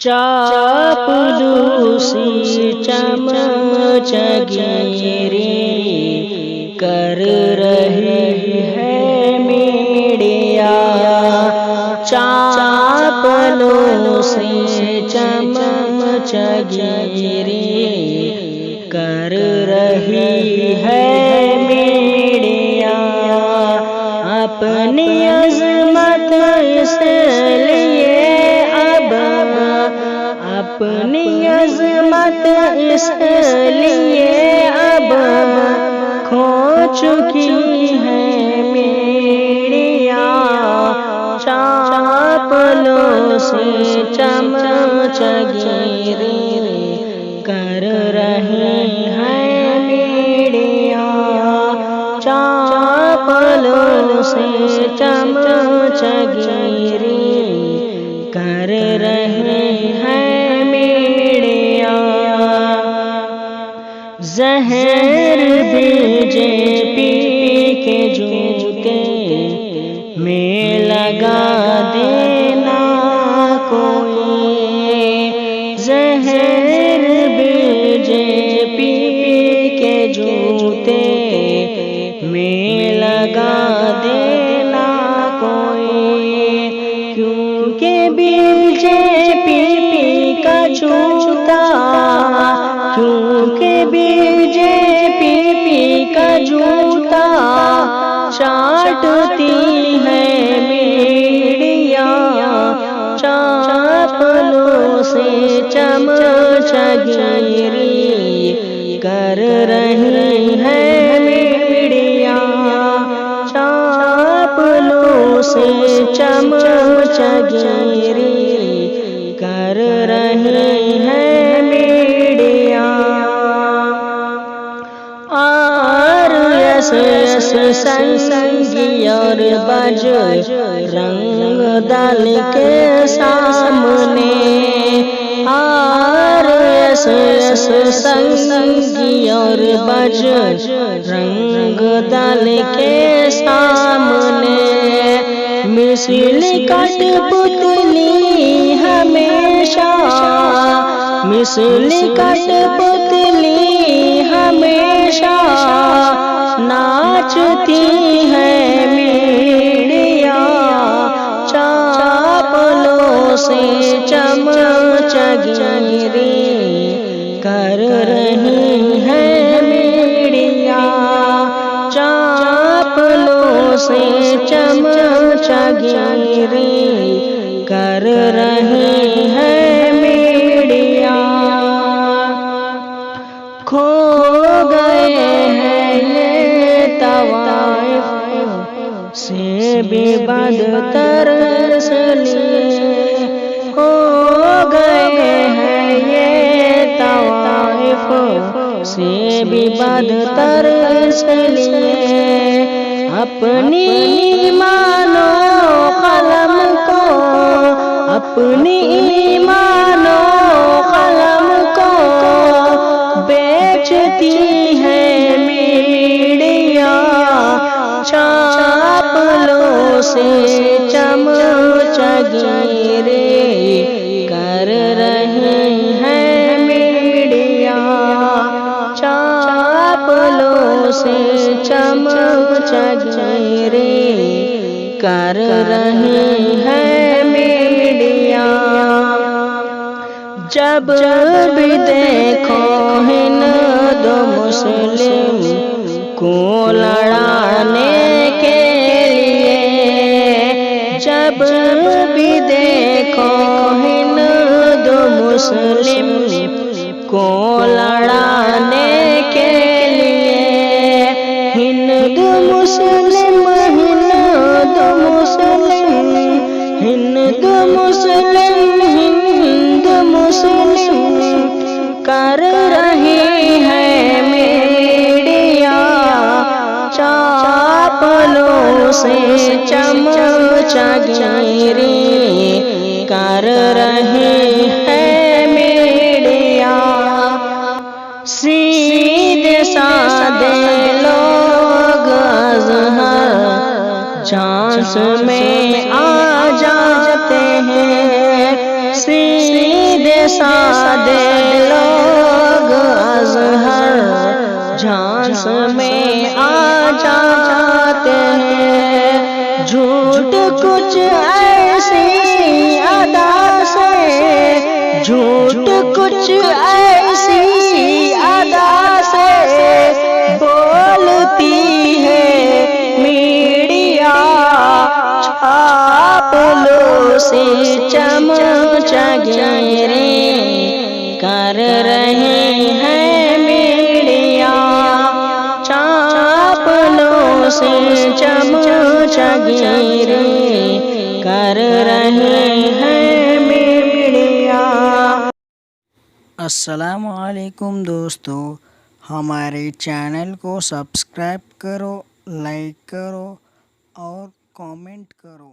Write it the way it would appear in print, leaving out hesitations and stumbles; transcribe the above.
چاپلوسی چمچگیری کر رہی ہے میڈیا، چاپلوسی چمچگیری کر رہی ہے میڈیا، اپنی عظمت اس لیے اپنی عظمت اس لیے اب کھو چکی ہے میڈیا، چاپلوسی چمچگیری کر رہی ہے میڈیا، چاپلوسی چمچگیری کر رہی ہے میڈیا، زہر بی جے پی کے جوتے میں لگا دینا کوئی، زہر بی جے پی کے جوتے میں لگا دینا کوئی، کیونکہ بی جے پی کا جوتا، کیونکہ بی جے پی کا جوتا چاٹتی ہے میڈیا، چاپلوسی چمچگیری کر رہی ہے میڈیا، چاپلوسی چمچگیری کر رہی ہے میڈیا، RSS سنگی اور بجرنگ دل کے سامنے، RSS سنگی اور بجرنگ دل کے سامنے، مثل کٹ پتلی ہمیشہ، مثل کٹ پتلی ہمیشہ ناچتی ہے میڈیا، چاپلوسی چمچگیری کر رہی ہے میڈیا، چاپلوسی چمچگیری کر رہی ہے میڈیا، کھو گئے ہیں یہ طوائف سے بھی بدتر اس لیے، کھو گئے ہیں یہ طوائف سے بھی بدتر اس لیے، اپنی ایمان و قلم کو، اپنی ایمان و قلم کو بیچتی ہے میڈیا، چاپلوسی چمچگیری کر رہی ہے میڈیا، چاپلوسی چمچگیری کر رہی ہے میڈیا، جب بھی دیکھو ہندو مسلم کو لڑانے کے لیے، جب بھی دیکھو ہندو مسلم کو لڑانے کے لیے، ہندو مسلم ہندو مسلم ہندو مسلم ہندو مسلم کر رہی ہے میڈیا، چاپلوسی چمچگیری کر رہی ہے میڈیا، سیدھے سادے لوگ اظہر جانس میں آ جاتے ہیں، سیدھے سادے لوگ ازہر جھانس میں آ جاتے ہیں، جھوٹ کچھ ایسی ادا سے، جھوٹ کچھ ایسی ادا سے بولتی ہے میڈیا، چاپلوسی چمچگیری کر رہی ہے میڈیا، چاپلوسی چمچگیری کر رہی ہے میڈیا۔ السلام علیکم دوستو، ہمارے چینل کو سبسکرائب کرو، لائک کرو اور کامنٹ کرو۔